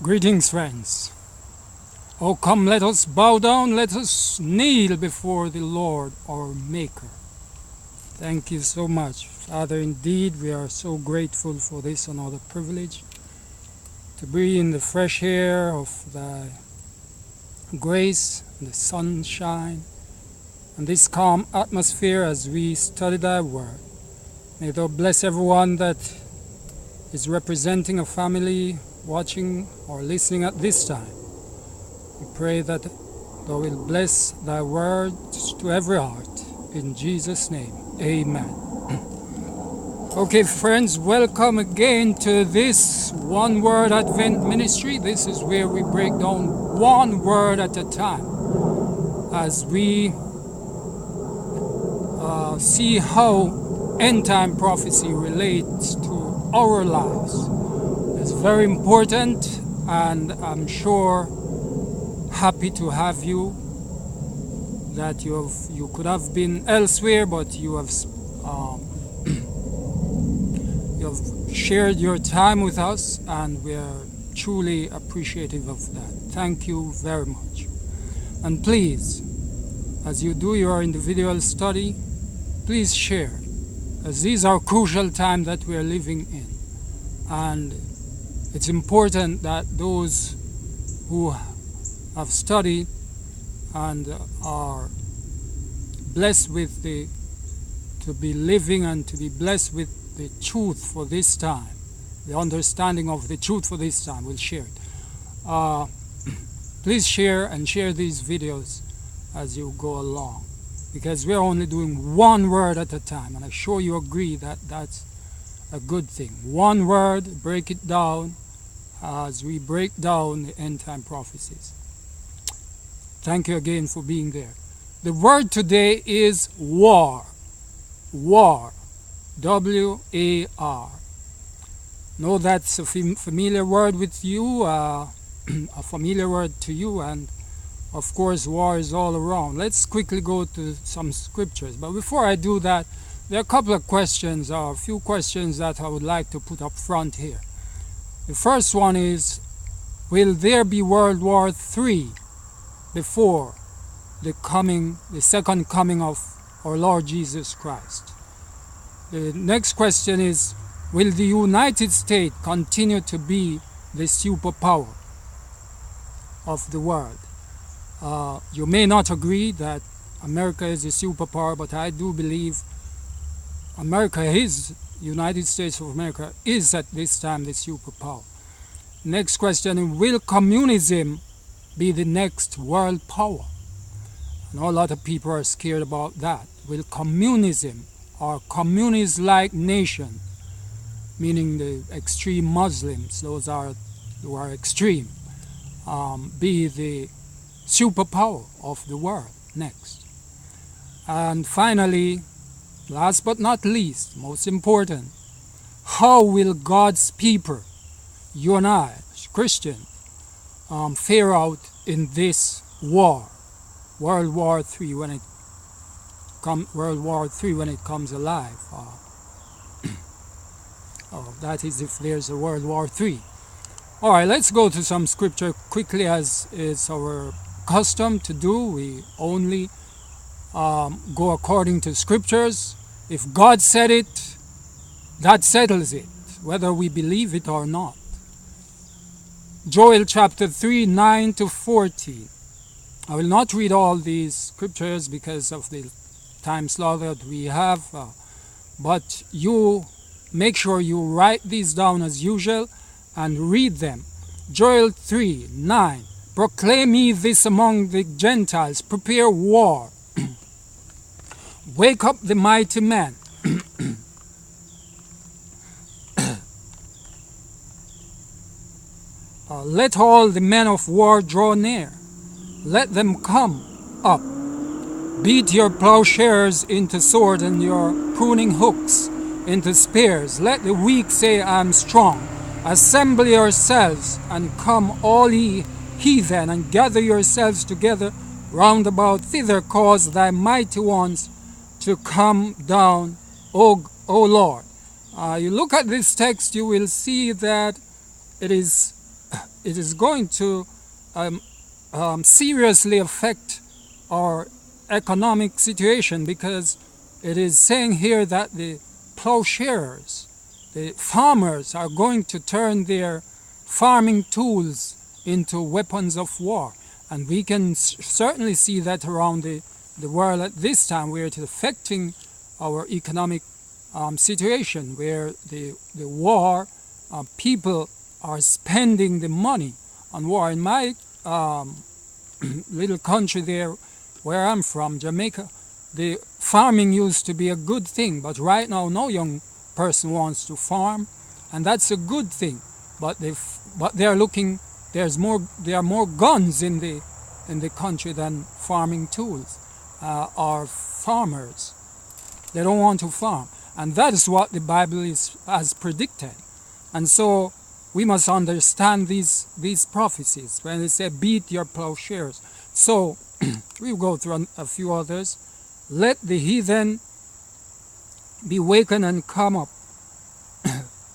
Greetings, friends. Oh, come, let us bow down, let us kneel before the Lord, our Maker. Thank you so much, Father. Indeed, we are so grateful for this another privilege to breathe in the fresh air of Thy grace, the sunshine, and this calm atmosphere as we study Thy Word. May Thou bless everyone that is representing a family watching or listening at this time. We pray that Thou will bless Thy words to every heart. In Jesus' name, amen. Okay, friends, welcome again to this One Word Advent Ministry. This is where we break down one word at a time as we see how end-time prophecy relates to our lives. It's very important, and I'm sure happy to have you, that you could have been elsewhere, but you have shared your time with us, and we are truly appreciative of that. Thank you very much. And please, as you do your individual study, please share, as these are crucial times that we are living in, and it's important that those who have studied and are blessed with to be living and to be blessed with the truth for this time, the understanding of the truth for this time, will share it. Please share these videos as you go along, because we're only doing one word at a time, and I'm sure you agree that that's a good thing. One word, break it down as we break down the end time prophecies. Thank you again for being there. The word today is war. War. W-A-R. Know that's a familiar word with you, a familiar word to you, and of course war is all around. Let's quickly go to some scriptures. But before I do that, there are a couple of questions, or a few questions that I would like to put up front here. The first one is, will there be World War III before the second coming of our Lord Jesus Christ? The next question is, will the United States continue to be the superpower of the world? You may not agree that America is a superpower, but I do believe United States of America is at this time the superpower. Next question, will communism be the next world power? I know a lot of people are scared about that. Will communism, or communist-like nation, meaning the extreme Muslims, those who are extreme, be the superpower of the world next? And finally, last but not least, most important, how will God's people, you and I, Christians, fare out in this war, World War III, when it comes alive? That is, if there's a World War III. All right, let's go to some scripture quickly, as is our custom to do. We only go according to scriptures. If God said it, that settles it, whether we believe it or not. Joel chapter 3, 9 to 14. I will not read all these scriptures because of the time slot that we have, but you make sure you write these down as usual and read them. Joel 3, 9. Proclaim ye this among the Gentiles, prepare war. Wake up the mighty men. Let all the men of war draw near. Let them come up. Beat your plowshares into sword and your pruning hooks into spears. Let the weak say, I am strong. Assemble yourselves and come, all ye heathen, and gather yourselves together round about thither, cause thy mighty ones to come down, O Lord. You look at this text, you will see that it is it is going to seriously affect our economic situation, because it is saying here that the plowshares, the farmers, are going to turn their farming tools into weapons of war. And we can certainly see that around the world at this time, where it is affecting our economic situation, where the war, people are spending the money on war. In my little country there, where I'm from, Jamaica, the farming used to be a good thing, but right now no young person wants to farm, and that's a good thing. But they are looking. There are more guns in the country than farming tools or farmers. They don't want to farm, and that is what the Bible has predicted. And so we must understand these prophecies when they say, "Beat your plowshares." So we'll go through a few others. Let the heathen be wakened and come up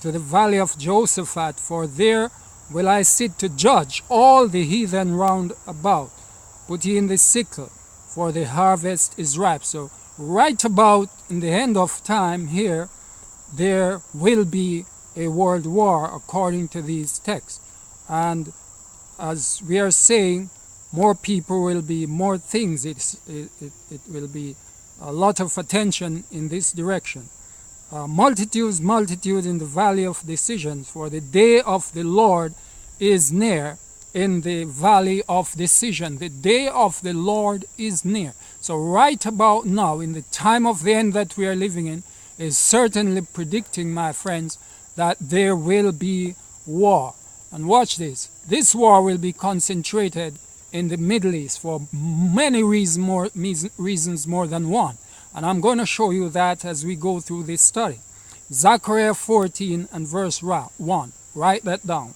to the valley of Jehoshaphat, for there will I sit to judge all the heathen round about. Put ye in the sickle, for the harvest is ripe. So right about in the end of time here, there will be a world war according to these texts. And as we are saying, more people will be, more things, it will be a lot of attention in this direction. Multitudes in the valley of decisions, for the day of the Lord is near in the valley of decision. The day of the Lord is near. So right about now, in the time of the end that we are living in, is certainly predicting, my friends, that there will be war. And watch this. This war will be concentrated in the Middle East for many reasons more than one. And I'm going to show you that as we go through this study. Zechariah 14 and verse 1. Write that down.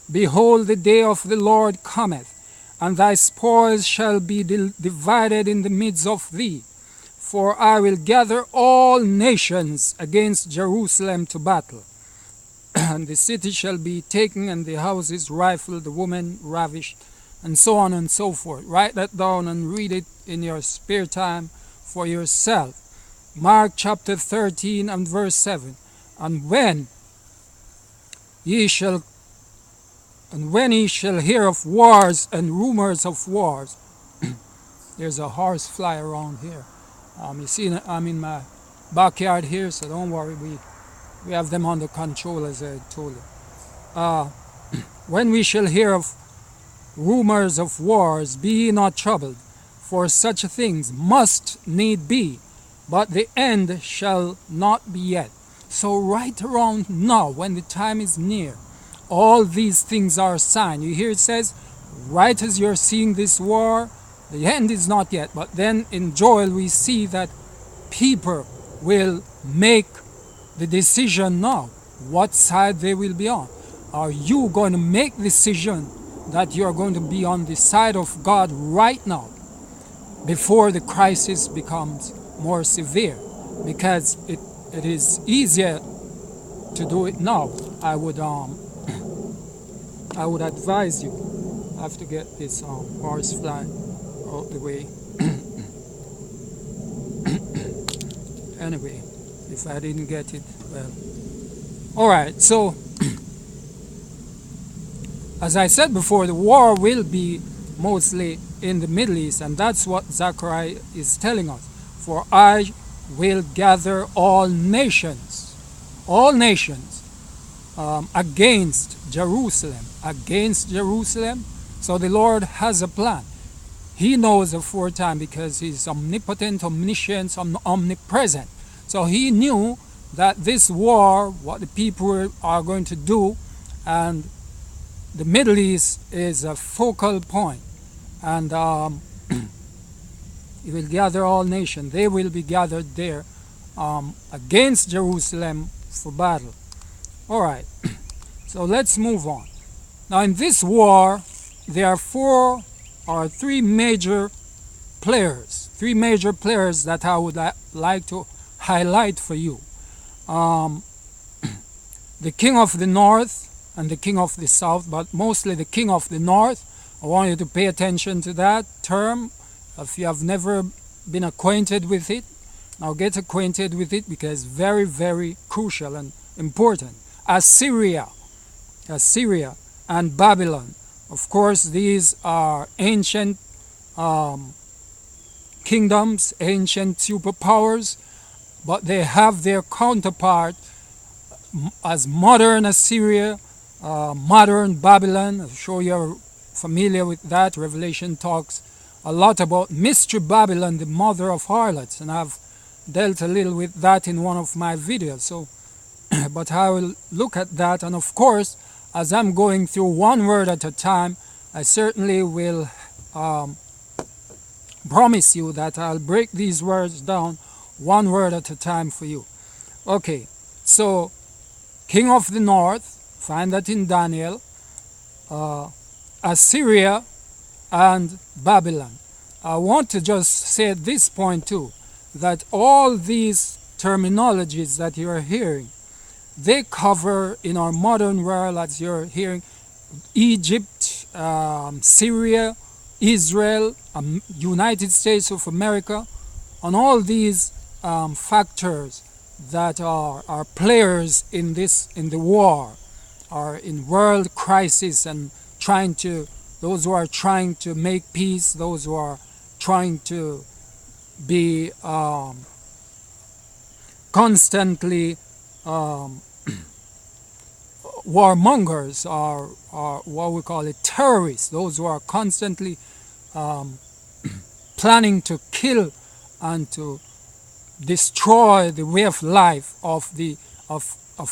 Behold, the day of the Lord cometh, and thy spoils shall be divided in the midst of thee. For I will gather all nations against Jerusalem to battle. And the city shall be taken, and the houses rifled, the women ravished, and so on and so forth. Write that down and read it in your spare time for yourself. Mark chapter 13 and verse 7. And when ye shall hear of wars and rumors of wars, there's a horse fly around here. You see, I'm in my backyard here, so don't worry. We have them under control, as I told you. When we shall hear of rumors of wars, be ye not troubled, for such things must need be, but the end shall not be yet. So right around now, when the time is near, all these things are a sign. You hear it says, right as you're seeing this war, the end is not yet. But then in Joel we see that people will make the decision now, what side they will be on. Are you going to make the decision that you're going to be on the side of God right now, before the crisis becomes more severe? Because it is easier to do it now. I would advise you. I have to get this horse fly out the way. Anyway, if I didn't get it, well. Alright, so as I said before, the war will be mostly in the Middle East, and that's what Zechariah is telling us. For I will gather all nations against Jerusalem. So the Lord has a plan. He knows aforetime, because he's omnipotent, omniscient, omnipresent. So he knew that this war, what the people are going to do, and the Middle East is a focal point. And he will gather all nations. They will be gathered there against Jerusalem for battle. All right, so let's move on. Now in this war, there are three major players that I would like to highlight for you. The king of the north, and the king of the south, but mostly the king of the north. I want you to pay attention to that term. If you have never been acquainted with it, now get acquainted with it, because very, very crucial and important. Assyria and Babylon. Of course, these are ancient kingdoms, ancient superpowers, but they have their counterpart as modern Assyria, modern Babylon. I'm sure you're familiar with that. Revelation talks a lot about Mystery Babylon, the mother of harlots, and I've dealt a little with that in one of my videos. So, but I will look at that, and of course, as I'm going through one word at a time, I certainly will promise you that I'll break these words down one word at a time for you. Okay, so king of the north, find that in Daniel, Assyria and Babylon. I want to just say at this point too, that all these terminologies that you're hearing, they cover in our modern world, as you're hearing, Egypt, Syria, Israel, United States of America, and all these factors that are players in the war, are in world crisis, and those who are trying to make peace, those who are trying to be constantly warmongers, or what we call it, terrorists, those who are constantly planning to kill and to destroy the way of life of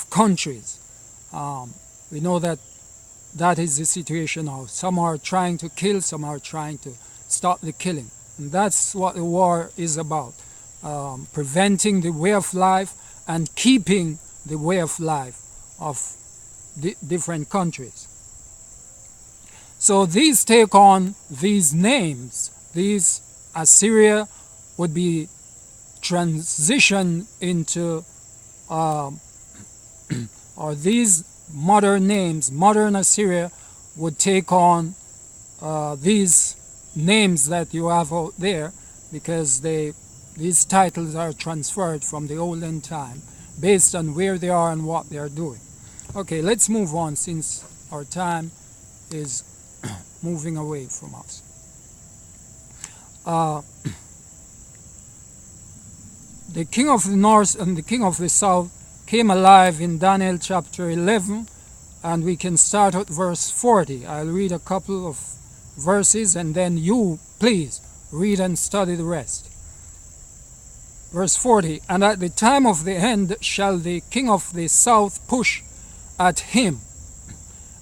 countries. We know that is the situation now. Some are trying to kill, some are trying to stop the killing. And that's what the war is about. Preventing the way of life and keeping the way of life of different countries. So these take on these names. These Assyria would be transitioned into, or these modern names, modern Assyria would take on these names that you have out there, because these titles are transferred from the olden time based on where they are and what they are doing. Okay, let's move on, since our time is moving away from us. The king of the north and the king of the south came alive in Daniel chapter 11, and we can start at verse 40. I'll read a couple of verses, and then you, please, read and study the rest. Verse 40, and at the time of the end shall the king of the south push at him,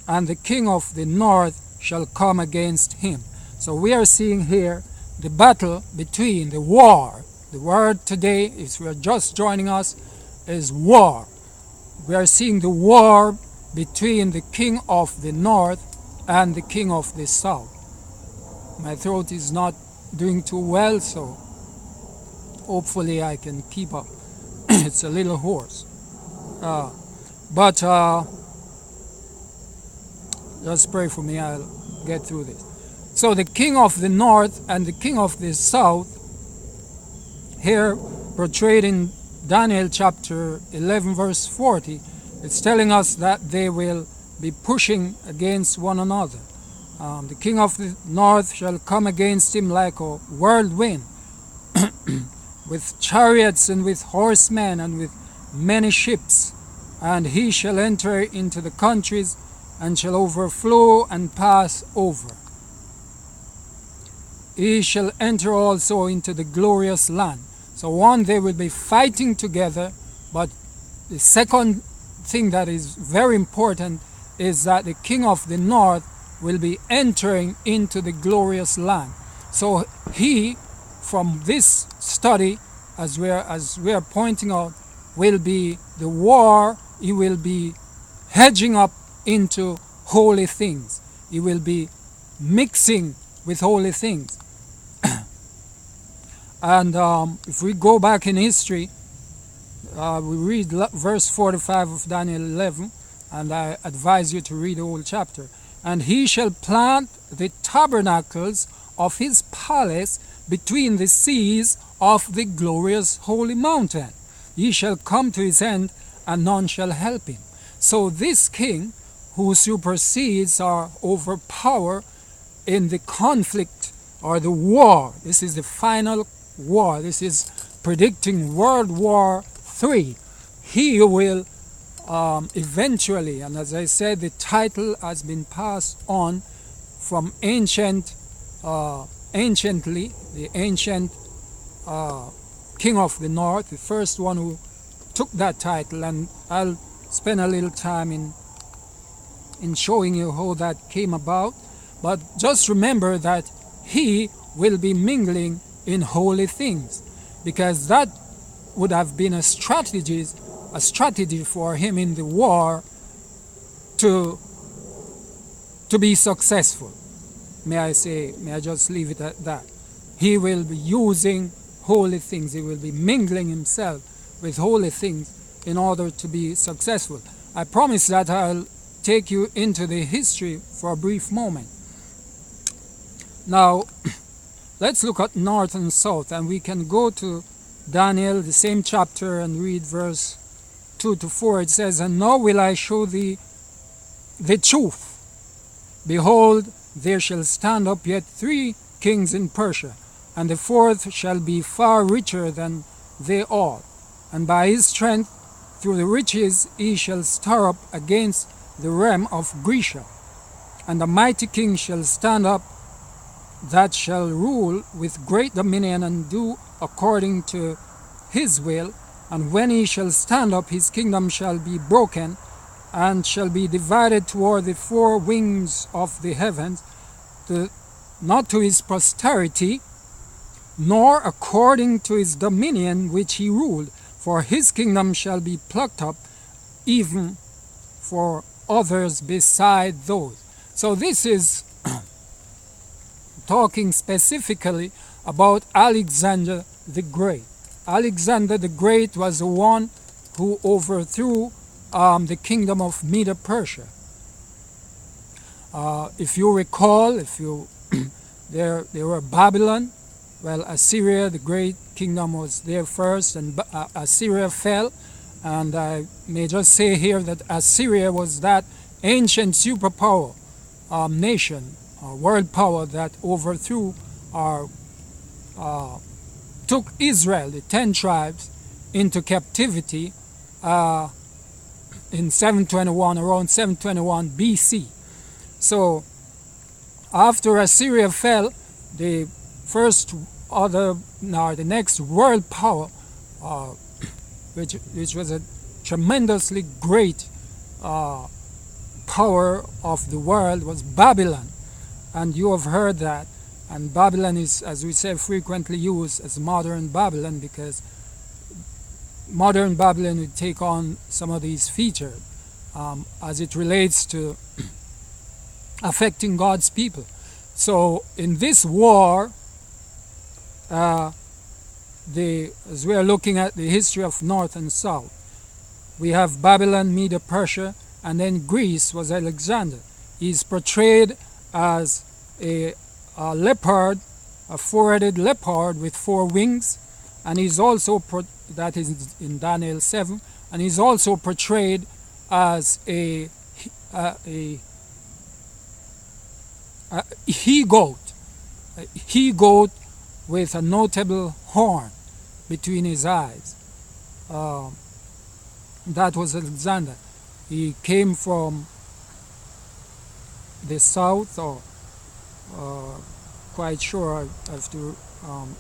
and the king of the north shall come against him. So we are seeing here the battle between the war. The word today, if you are just joining us, is war. We are seeing the war between the king of the north and the king of the south. My throat is not doing too well, so hopefully I can keep up. It's a little hoarse. But just pray for me, I'll get through this. So the king of the north and the king of the south, here portrayed in Daniel chapter 11 verse 40, it's telling us that they will be pushing against one another. The king of the north shall come against him like a whirlwind, with chariots and with horsemen and with many ships, and he shall enter into the countries and shall overflow and pass over. He shall enter also into the glorious land. So one, they will be fighting together, but the second thing that is very important is that the king of the north will be entering into the glorious land. So he, from this study, as we are pointing out, will be the war. He will be hedging up into holy things. He will be mixing with holy things. And if we go back in history, we read verse 45 of Daniel 11, and I advise you to read the whole chapter. And he shall plant the tabernacles of his palace between the seas of the glorious holy mountain. He shall come to his end, and none shall help him. So this king, who supersedes or overpower in the conflict or the war, this is the final war, this is predicting World War III, he will eventually, and as I said, the title has been passed on from anciently, the ancient king of the north, the first one who took that title, and I'll spend a little time in showing you how that came about. But just remember that he will be mingling in holy things, because that would have been a strategy for him in the war to be successful. May I just leave it at that. He will be using holy things. He will be mingling himself with holy things in order to be successful. I promise that I'll take you into the history for a brief moment. Now, let's look at north and south, and we can go to Daniel, the same chapter, and read verse 2 to 4. It says, "And now will I show thee the truth. Behold, there shall stand up yet 3 kings in Persia, and the 4th shall be far richer than they all. And by his strength, through the riches, he shall stir up against the realm of Grecia. And a mighty king shall stand up, that shall rule with great dominion and do according to his will. And when he shall stand up, his kingdom shall be broken, and shall be divided toward the 4 wings of the heavens, not to his posterity, nor according to his dominion which he ruled. For his kingdom shall be plucked up, even for others beside those." So this is talking specifically about Alexander the Great. Alexander the Great was the one who overthrew the kingdom of Medo-Persia. If you recall, there were Babylon. Well, Assyria, the great kingdom, was there first, and Assyria fell. And I may just say here that Assyria was that ancient superpower nation, world power, that overthrew or took Israel, the 10 tribes, into captivity in 721, around 721 BC. So after Assyria fell, the next world power, which was a tremendously great power of the world, was Babylon. And you have heard that. And Babylon is, as we say, frequently used as modern Babylon, because modern Babylon would take on some of these features as it relates to affecting God's people. So in this war, as we are looking at the history of North and South, we have Babylon, Medo-Persia, and then Greece was Alexander. He's portrayed as a leopard, a 4-headed leopard with 4 wings, and he's also, that is in Daniel 7, and he's also portrayed as a he-goat, with a notable horn between his eyes. That was Alexander. He came from the south, or quite sure. I have to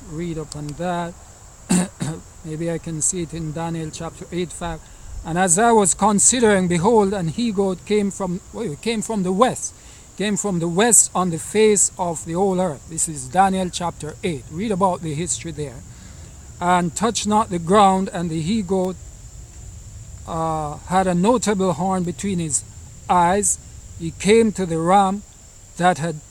read up on that. Maybe I can see it in Daniel chapter 8, 5. "And as I was considering, behold, an he-goat came from the west. Came from the west on the face of the whole earth." This is Daniel chapter 8. Read about the history there. "And touched not the ground, and the he-goat had a notable horn between his eyes. He came to the ram that had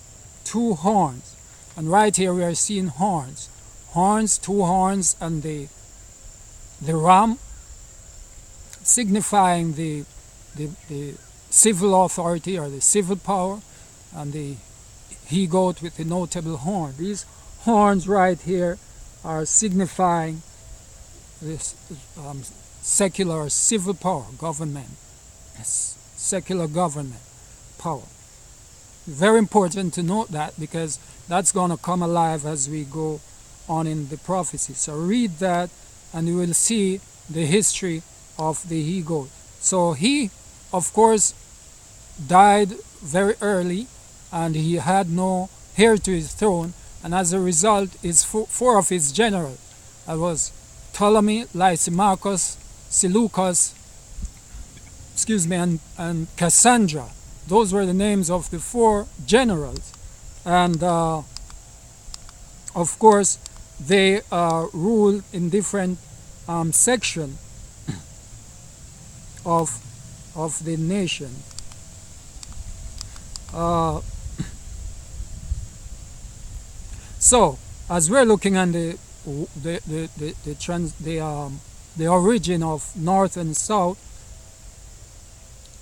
2 horns." And right here we are seeing horns. Horns, 2 horns, and the ram, signifying the the civil authority or the civil power, and the he-goat with the notable horn. These horns right here are signifying this secular civil power, government, secular government power. Very important to note that, because that's going to come alive as we go on in the prophecy. So read that and you will see the history of the he-goat. So he, of course, died very early and he had no heir to his throne, and as a result four of his generals, that was Ptolemy, Lysimachus, Seleucus, and Cassandra. Those were the names of the four generals, and of course they ruled in different sections of the nation. So as we're looking at the origin of North and South,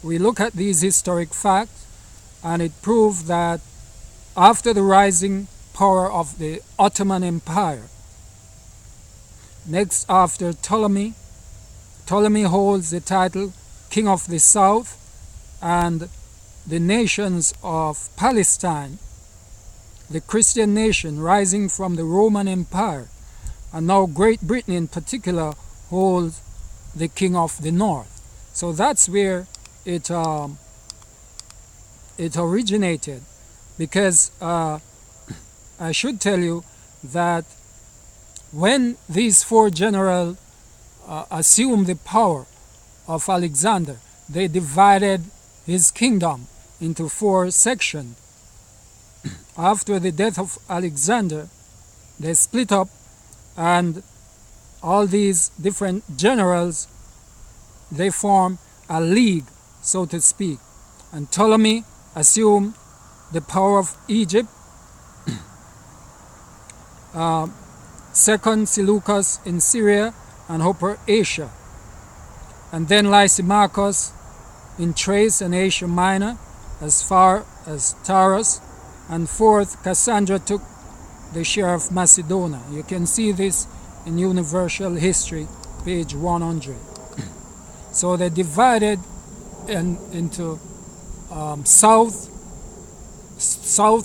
we look at these historic facts, and it proves that after the rising power of the Ottoman Empire, next after Ptolemy holds the title King of the South, and the nations of Palestine, the Christian nation rising from the Roman Empire, and now Great Britain in particular holds the King of the North. So that's where it originated, because I should tell you that when these four generals assumed the power of Alexander, they divided his kingdom into four sections. After the death of Alexander, they split up, and all these different generals, they form a league, so to speak. And Ptolemy assumed the power of Egypt. Second, Seleucus in Syria and Upper Asia. And then Lysimachus in Thrace and Asia Minor as far as Taurus. And fourth, Cassandra took the share of Macedonia. You can see this in Universal History, page 100. So they divided into south,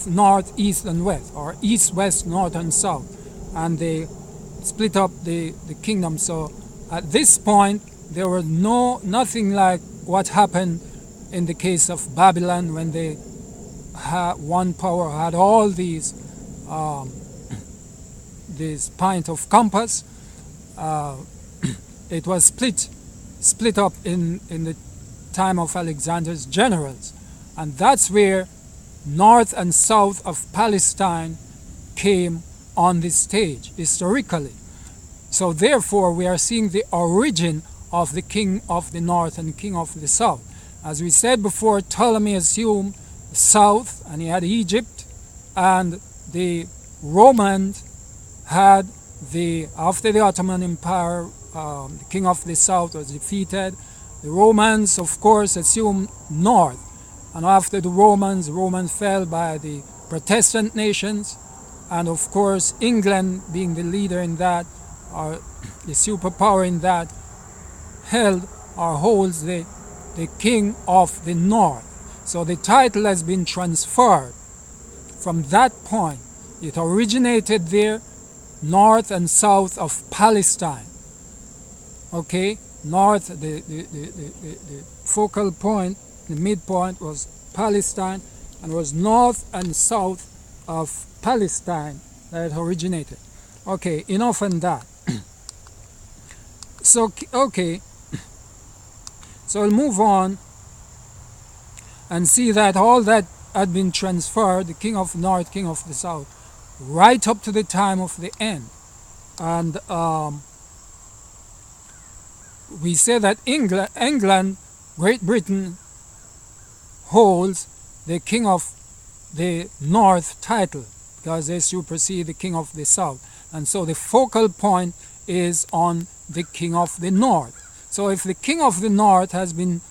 north, east, and west, or east, west, north, and south, and they split up the kingdom. So at this point, there was nothing like what happened in the case of Babylon, when they had one power had all these point of compass. It was split up in the time of Alexander's generals, and that's where north and south of Palestine came on the stage historically. So therefore we are seeing the origin of the king of the north and king of the south. As we said before, Ptolemy assumed the south, and he had Egypt, and the Romans had after the Ottoman Empire, the king of the south was defeated. The Romans, of course, assumed north, and after the Romans fell by the Protestant nations, and of course England, being the leader in that, or the superpower in that, held or holds the king of the north. So the title has been transferred from that point. It originated there, north and south of Palestine. Okay, north, the focal point, the midpoint was Palestine, and was north and south of Palestine that it originated. Okay, enough on that. So, okay, so we'll move on and see that all that had been transferred, the king of the north, king of the south, right up to the time of the end. And we say that England, Great Britain, holds the king of the north title, because they supersede the king of the south. And so the focal point is on the king of the north. So if the king of the north has been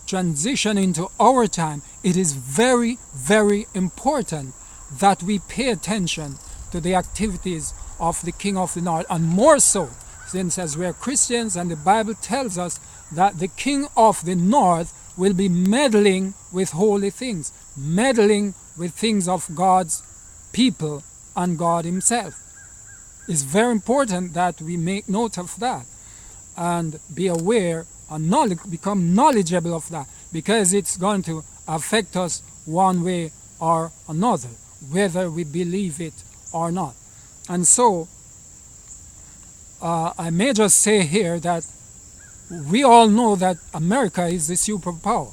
transition into our time, it is very, very important that we pay attention to the activities of the King of the North, and more so since as we are Christians and the Bible tells us that the King of the North will be meddling with holy things, meddling with things of God's people and God himself. It's very important that we make note of that and be aware and become knowledgeable of that, because it's going to affect us one way or another, whether we believe it or not. And so I may just say here that we all know that America is the superpower,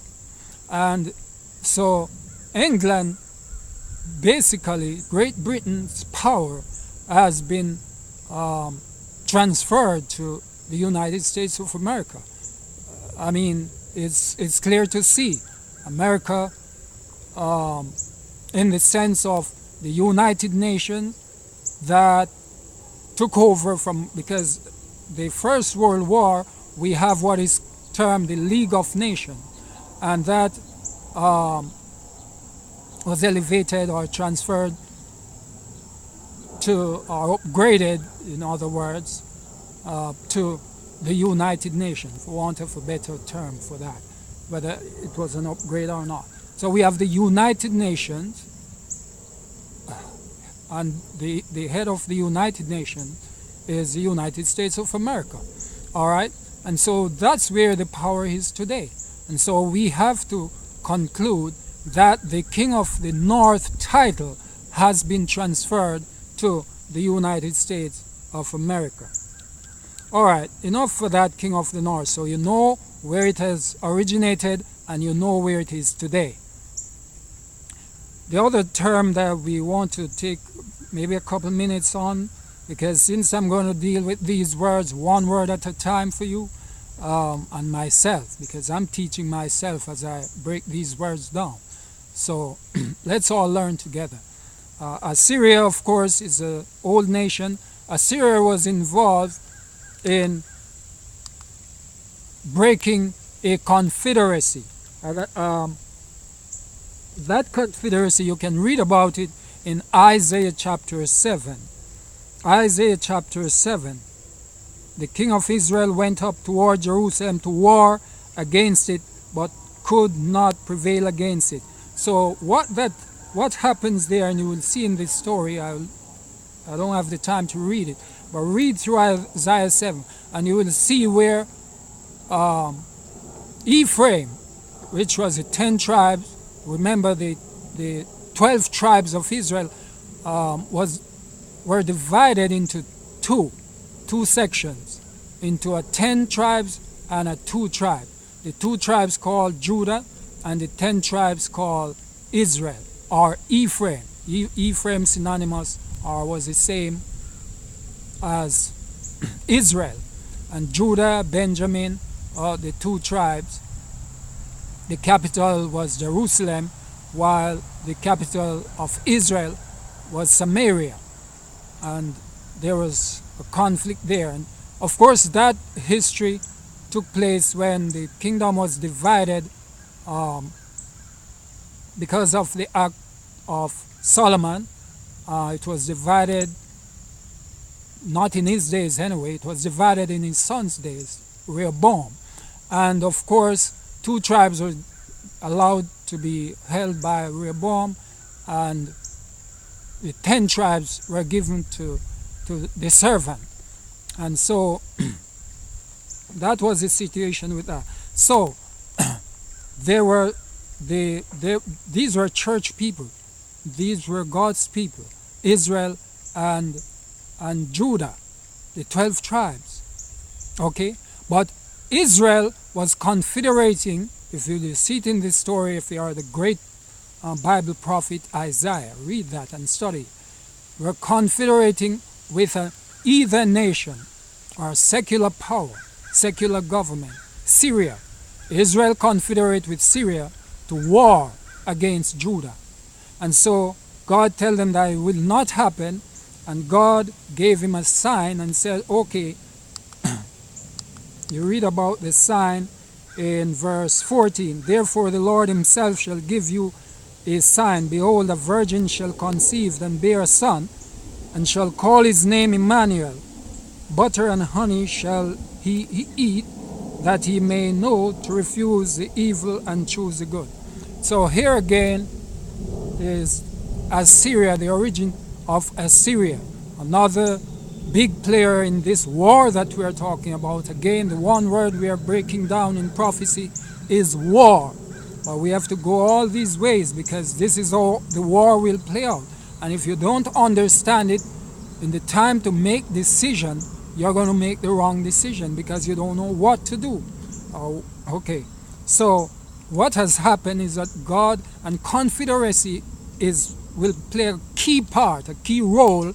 and so England, basically Great Britain's power has been transferred to the United States of America. I mean, it's clear to see America in the sense of the United Nations that took over from, because the First World War, we have what is termed the League of Nations, and that was elevated or transferred to, or upgraded, in other words, to the United Nations, for want of a better term for that, whether it was an upgrade or not. So we have the United Nations, and the head of the United Nations is the United States of America. All right? And so that's where the power is today. And so we have to conclude that the King of the North title has been transferred to the United States of America. All right, enough for that King of the North. So you know where it has originated and you know where it is today. The other term that we want to take maybe a couple minutes on, because since I'm going to deal with these words one word at a time for you, and myself, because I'm teaching myself as I break these words down. So let's all learn together. Assyria, of course, is an old nation. Assyria was involved in breaking a confederacy. That confederacy, you can read about it in Isaiah chapter 7. Isaiah chapter 7. The king of Israel went up toward Jerusalem to war against it, but could not prevail against it. So what happens there, and you will see in this story, I don't have the time to read it, but read through Isaiah 7, and you will see where Ephraim, which was the 10 tribes, remember the 12 tribes of Israel were divided into two sections, into a 10 tribes and a 2 tribe. The 2 tribes called Judah and the 10 tribes called Israel, or Ephraim. Ephraim synonymous or was the same as Israel. And Judah, Benjamin, the 2 tribes. The capital was Jerusalem, while the capital of Israel was Samaria. And there was a conflict there. And of course, that history took place when the kingdom was divided because of the act of Solomon. It was divided, not in his days anyway, it was divided in his son's days, Rehoboam. And of course, 2 tribes were allowed to be held by Rehoboam, and the 10 tribes were given to the servant. And so that was the situation with that. So there were these were church people, these were God's people, Israel and Judah, the 12 tribes. Okay, but Israel was confederating. If you see it in this story, if you are the great Bible prophet Isaiah, read that and study. We're confederating with an heathen nation or secular power, secular government, Syria. Israel confederate with Syria to war against Judah. And so God told them that it will not happen, and God gave him a sign and said, okay, you read about the sign in verse 14. Therefore the Lord himself shall give you a sign. Behold, a virgin shall conceive and bear a son, and shall call his name Emmanuel. Butter and honey shall he eat, that he may know to refuse the evil and choose the good. So here again is Assyria, the origin of Assyria, another big player in this war that we are talking about. Again, the one word we are breaking down in prophecy is war. But we have to go all these ways because this is how the war will play out. And if you don't understand it, in the time to make decision, you're going to make the wrong decision because you don't know what to do. Okay, so what has happened is that God and confederacy will play a key part, a key role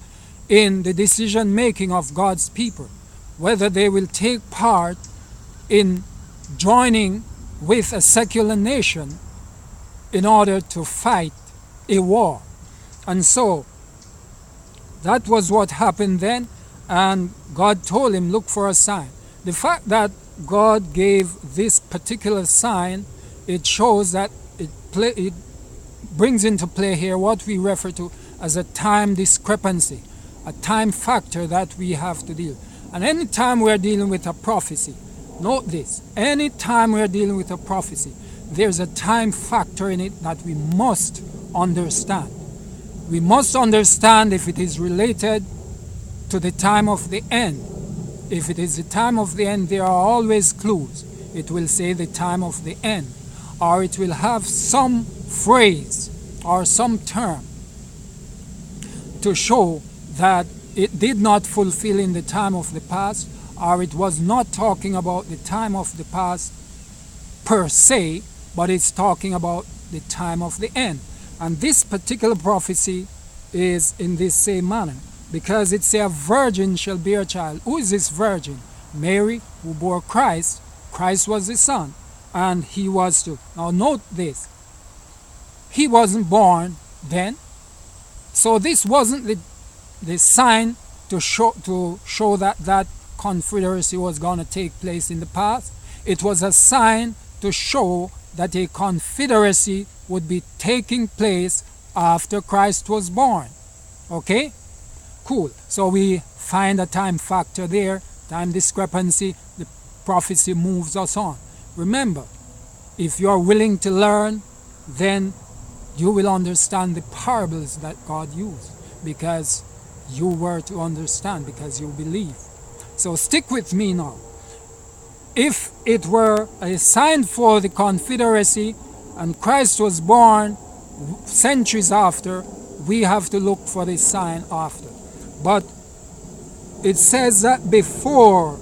in the decision making of God's people, whether they will take part in joining with a secular nation in order to fight a war. And so that was what happened then, and God told him, look for a sign. The fact that God gave this particular sign, it shows that it brings into play here what we refer to as a time discrepancy, a time factor that we have to deal. And any time we're dealing with a prophecy, note this, any time we're dealing with a prophecy, there's a time factor in it that we must understand. We must understand if it is related to the time of the end. If it is the time of the end, there are always clues. It will say the time of the end, or it will have some phrase or some term to show that it did not fulfill in the time of the past, or it was not talking about the time of the past per se, but it's talking about the time of the end. And this particular prophecy is in this same manner, because it says a virgin shall bear a child. Who is this virgin? Mary, who bore Christ. Christ was the son, and he was to. Now note this, he wasn't born then, so this wasn't the sign to show that confederacy was going to take place in the past. It was a sign to show that a confederacy would be taking place after Christ was born. Okay? Cool. So we find a time factor there, time discrepancy. The prophecy moves us on. Remember, if you are willing to learn, then you will understand the parables that God used, because you were to understand, because you believe. So stick with me now. If it were a sign for the confederacy and Christ was born centuries after, we have to look for the sign after. But it says that before,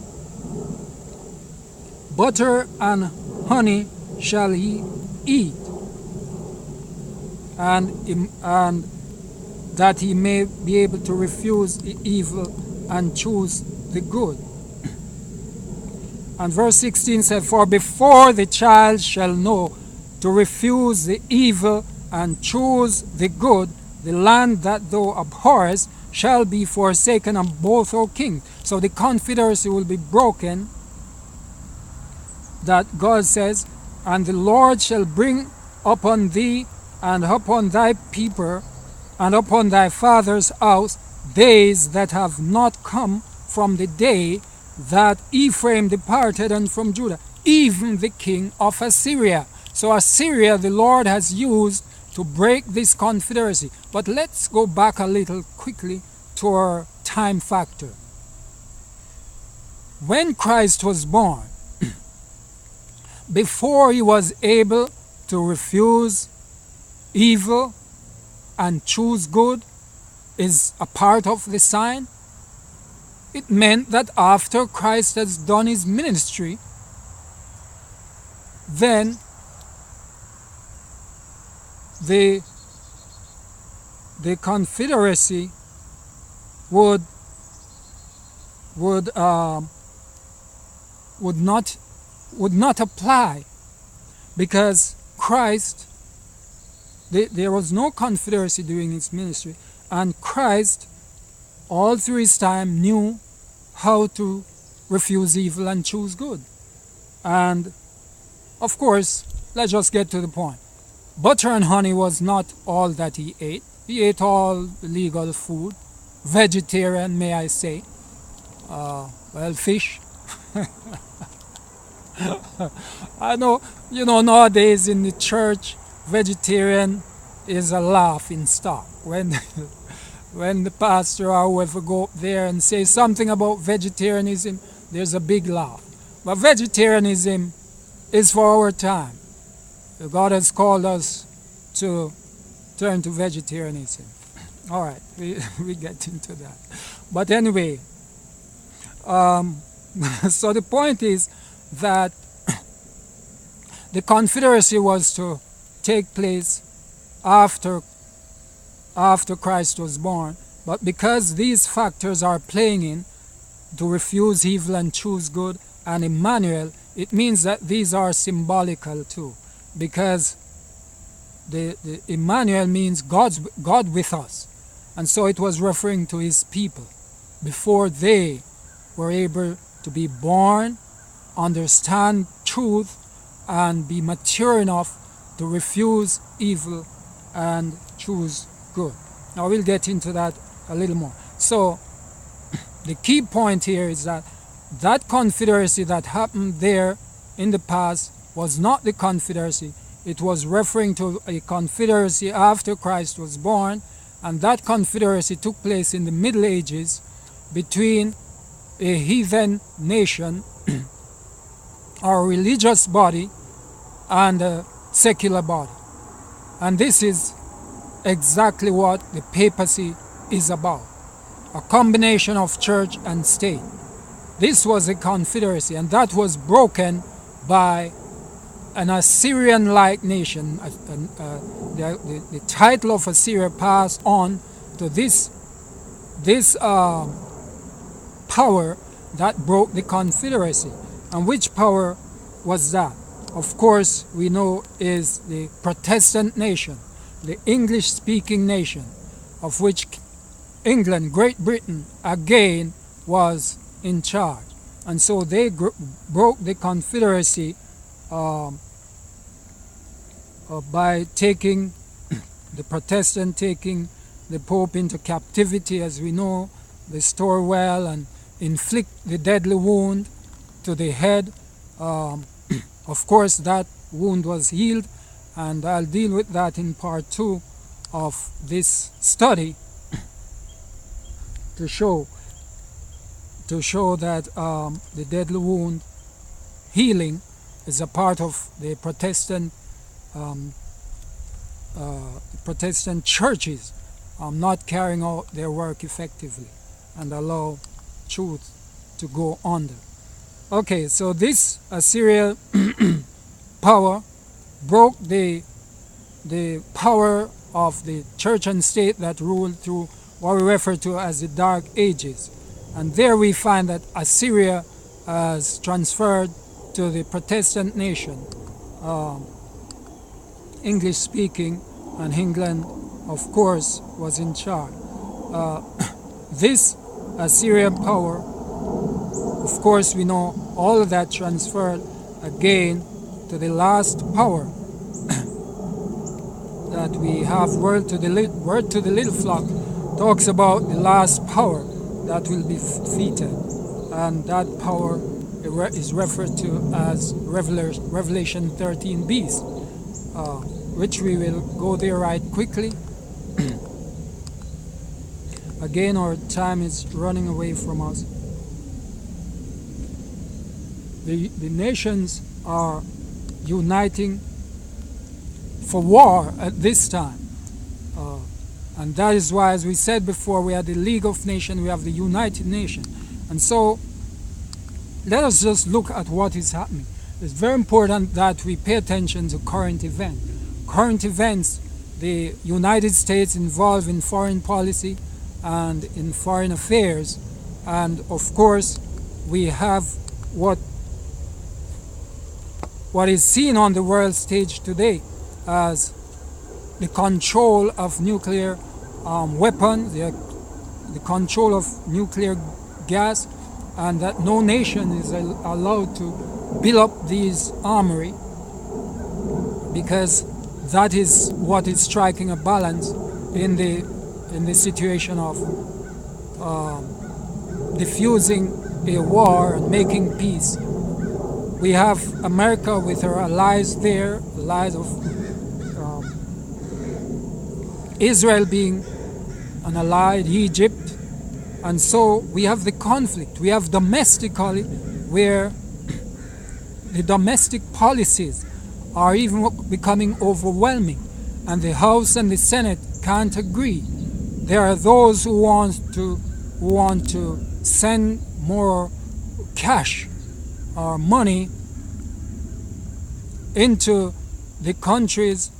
butter and honey shall he eat, and that he may be able to refuse the evil and choose the good. And verse 16 said, for before the child shall know to refuse the evil and choose the good, the land that thou abhorrest shall be forsaken of both, O king. So the confederacy will be broken, that God says, and the Lord shall bring upon thee and upon thy people and upon thy father's house days that have not come from the day that Ephraim departed and from Judah, even the king of Assyria. So Assyria the Lord has used to break this confederacy. But let's go back a little quickly to our time factor. When Christ was born, before he was able to refuse evil and choose good, is a part of the sign. It meant that after Christ has done his ministry, then the confederacy would not apply, because Christ, there was no confederacy during his ministry, and Christ all through his time knew how to refuse evil and choose good. And of course, let's just get to the point. Butter and honey was not all that he ate. He ate all legal food, vegetarian, may I say. Well, fish. I know, nowadays in the church, vegetarian is a laughing stock. When the pastor or whoever go up there and say something about vegetarianism, there's a big laugh. But vegetarianism is for our time. God has called us to turn to vegetarianism. All right, we get into that. But anyway, so the point is that the Confederacy was to take place after Christ was born, but because these factors are playing in, to refuse evil and choose good, and Emmanuel, it means that these are symbolical too, because the Emmanuel means God with us, and so it was referring to his people before they were able to be born, understand truth, and be mature enough to refuse evil and choose good. Now we'll get into that a little more. So the key point here is that confederacy that happened there in the past was not the Confederacy. It was referring to a confederacy after Christ was born, and that confederacy took place in the Middle Ages between a heathen nation or a religious body and a secular body. And this is exactly what the papacy is about, a combination of church and state. This was a confederacy, and that was broken by an Assyrian-like nation. The title of Assyria passed on to this power that broke the confederacy. And which power was that? Of course, we know is the Protestant nation, the English-speaking nation, of which England, Great Britain, again was in charge. And so they broke the confederacy by taking the Protestant, taking the Pope into captivity, as we know, the Storwell, and inflict the deadly wound to the head. Of course, that wound was healed, and I'll deal with that in part 2 of this study to show that the deadly wound healing is a part of the Protestant churches not carrying out their work effectively and allow truth to go under. Okay, so this Assyrian power broke the power of the church and state that ruled through what we refer to as the Dark Ages. And there we find that Assyria has transferred to the Protestant nation, English-speaking, and England, of course, was in charge. This Assyrian power, of course, we know all of that transferred again to the last power that we have. Word to the Little Flock talks about the last power that will be defeated, and that power is referred to as Revelation 13 beast, which we will go there right quickly. Again, our time is running away from us. The nations are uniting for war at this time. And that is why, as we said before, we have the League of Nations, we have the United Nations. And so, let us just look at what is happening. It's very important that we pay attention to current events. Current events, the United States involved in foreign policy and in foreign affairs. And of course, we have what is seen on the world stage today as the control of nuclear weapons, the control of nuclear gas, and that no nation is allowed to build up these armory because that is what is striking a balance in the situation of diffusing a war and making peace. We have America with her allies there, allies of Israel being an ally, Egypt, and so we have the conflict. We have domestically where the domestic policies are even becoming overwhelming, and the House and the Senate can't agree. There are those who want to send more cash or money into the countries,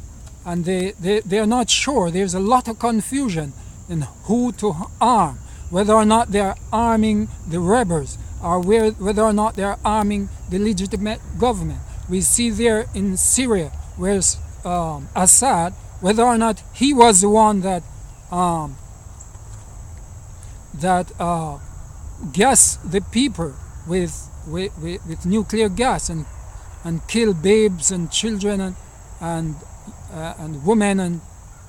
and they are not sure. There's a lot of confusion in who to arm, whether or not they're arming the rebels or whether or not they're arming the legitimate government. We see there in Syria, where Assad, whether or not he was the one that gassed the people with nuclear gas and killed babes and children and women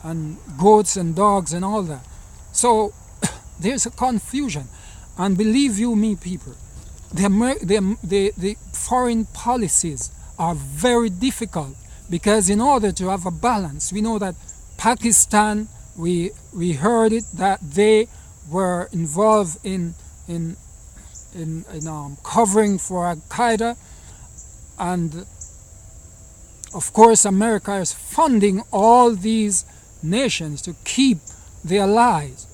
and goats and dogs and all that. So there's a confusion, and believe you me, people, the foreign policies are very difficult, because in order to have a balance, we know that Pakistan, we heard it, that they were involved in covering for Al-Qaeda, and of course America is funding all these nations to keep the allies.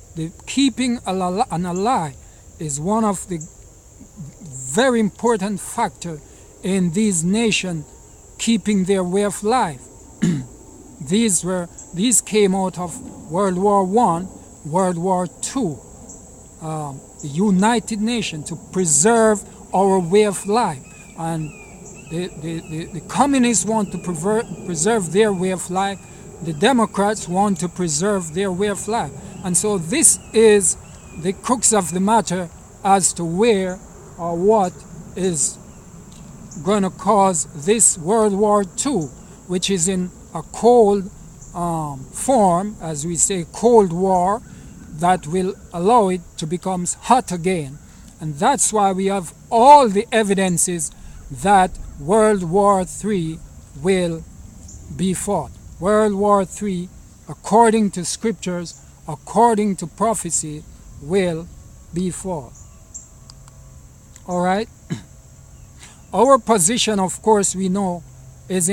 Keeping an ally is one of the very important factor in these nations keeping their way of life. These came out of World War I, World War II, the United Nations, to preserve our way of life. And the communists want to preserve their way of life. The Democrats want to preserve their way of life. And so this is the crux of the matter as to where or what is going to cause this World War II, which is in a cold form, as we say, Cold War, that will allow it to become hot again. And that's why we have all the evidences that World War III will be fought. World War III, according to scriptures, according to prophecy, will be fought. All right? Our position, of course, we know, is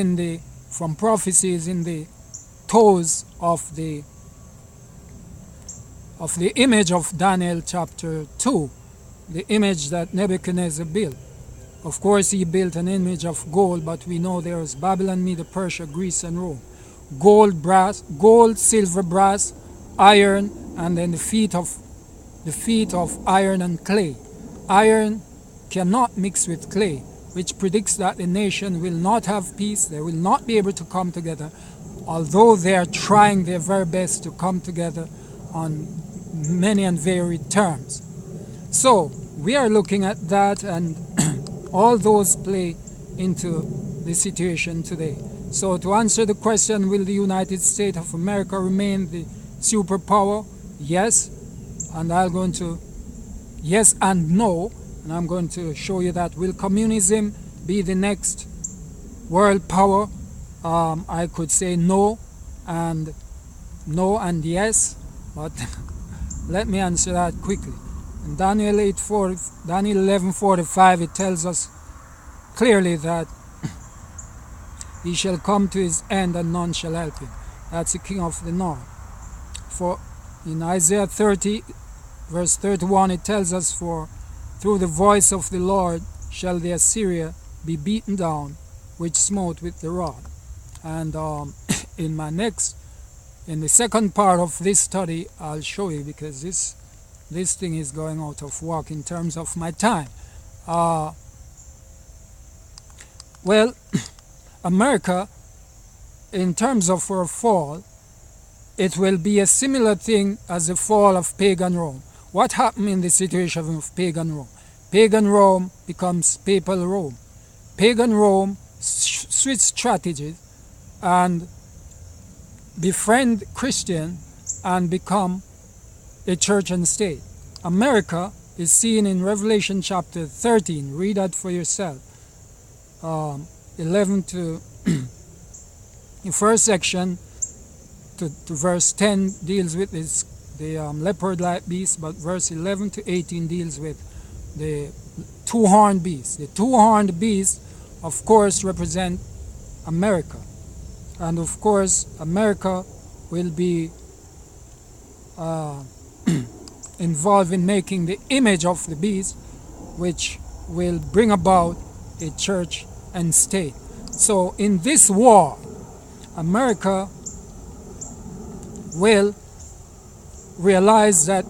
from prophecy, is in the toes of the image of Daniel chapter 2, the image that Nebuchadnezzar built. Of course, he built an image of gold, but we know there is Babylon, Media, Persia, Greece, and Rome. Gold, silver, brass, iron, and then the feet of iron and clay. Iron cannot mix with clay, which predicts that the nation will not have peace. They will not be able to come together, although they are trying their very best to come together on many and varied terms. So we are looking at that, and all those play into the situation today. So to answer the question, will the United States of America remain the superpower? Yes, and I'm going to yes and no, and I'm going to show you that. Will communism be the next world power? I could say no and yes, but let me answer that quickly. In Daniel 11:45, it tells us clearly that he shall come to his end and none shall help him. That's the king of the north. For in Isaiah 30 verse 31, it tells us, for through the voice of the Lord shall the Assyria be beaten down, which smote with the rod. And in the second part of this study, I'll show you, because this thing is going out of work in terms of my time. Well, America, in terms of her fall, it will be a similar thing as the fall of pagan Rome. What happened in the situation of pagan Rome? Pagan Rome becomes papal Rome. Pagan Rome switched strategies and befriend Christian and become a church and state. America is seen in Revelation chapter 13. Read that for yourself. 11 to the first section to verse 10 deals with the leopard-like beast, but verse 11 to 18 deals with the two-horned beast. The two-horned beast, of course, represent America. And of course, America will be involved in making the image of the beast, which will bring about a church and state. So in this war, America will realize that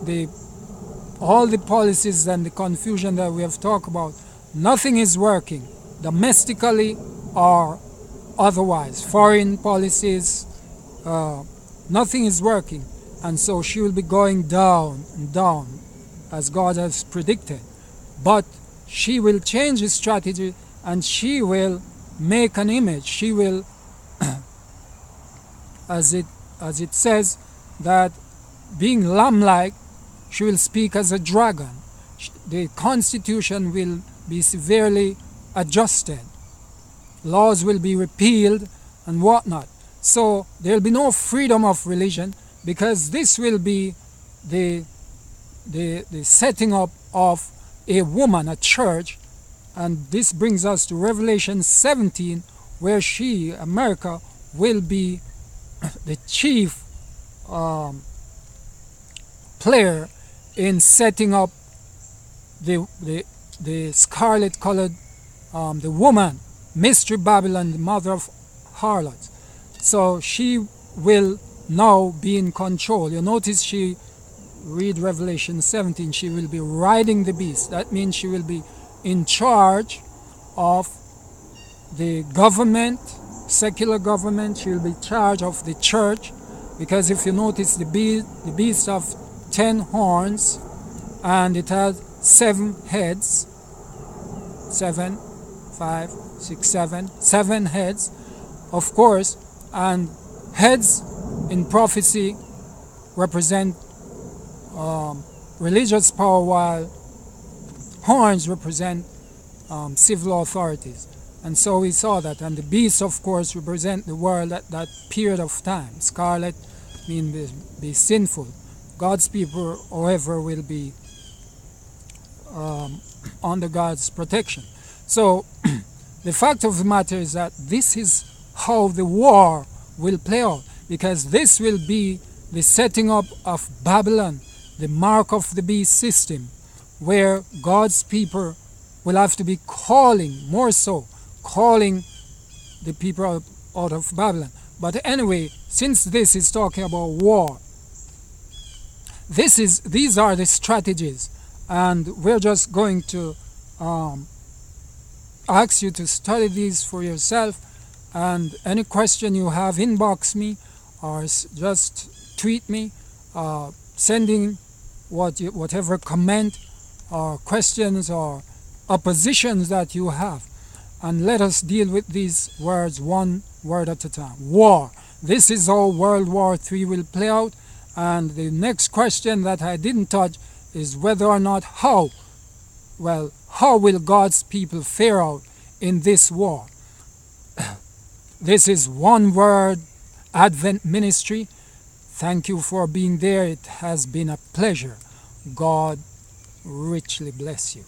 all the policies and the confusion that we have talked about, nothing is working domestically or otherwise. Foreign policies, nothing is working. And so she will be going down and down as God has predicted. But she will change the strategy and she will make an image. She will, as it says, that being lamb-like, she will speak as a dragon. The constitution will be severely adjusted. Laws will be repealed and whatnot. So there will be no freedom of religion, because this will be the setting up of a woman, a church. And this brings us to Revelation 17, where she, America, will be the chief player in setting up the scarlet colored, the woman, Mystery Babylon, the mother of harlots. So she will now be in control. You notice she, read Revelation 17, she will be riding the beast. That means she will be in charge of the government, secular government. She will be in charge of the church, because if you notice, the beast of 10 horns, and it has 7 heads, 7 heads, of course, and heads in prophecy represent religious power, while horns represent civil authorities. And so we saw that. And the beasts, of course, represent the world at that period of time. Scarlet means be sinful. God's people, however, will be under God's protection. So the fact of the matter is that this is how the war will play out, because this will be the setting up of Babylon, the mark of the beast system, where God's people will have to be calling, more so, calling the people out of Babylon. But anyway, since this is talking about war, these are the strategies, and we're just going to ask you to study these for yourself. And any question you have, inbox me or just tweet me, sending whatever comment or questions or oppositions that you have, and let us deal with these words one word at a time. War. This is how World War III will play out. And the next question that I didn't touch is whether or not how will God's people fare out in this war? This is One Word Advent Ministry. Thank you for being there. It has been a pleasure. God richly bless you.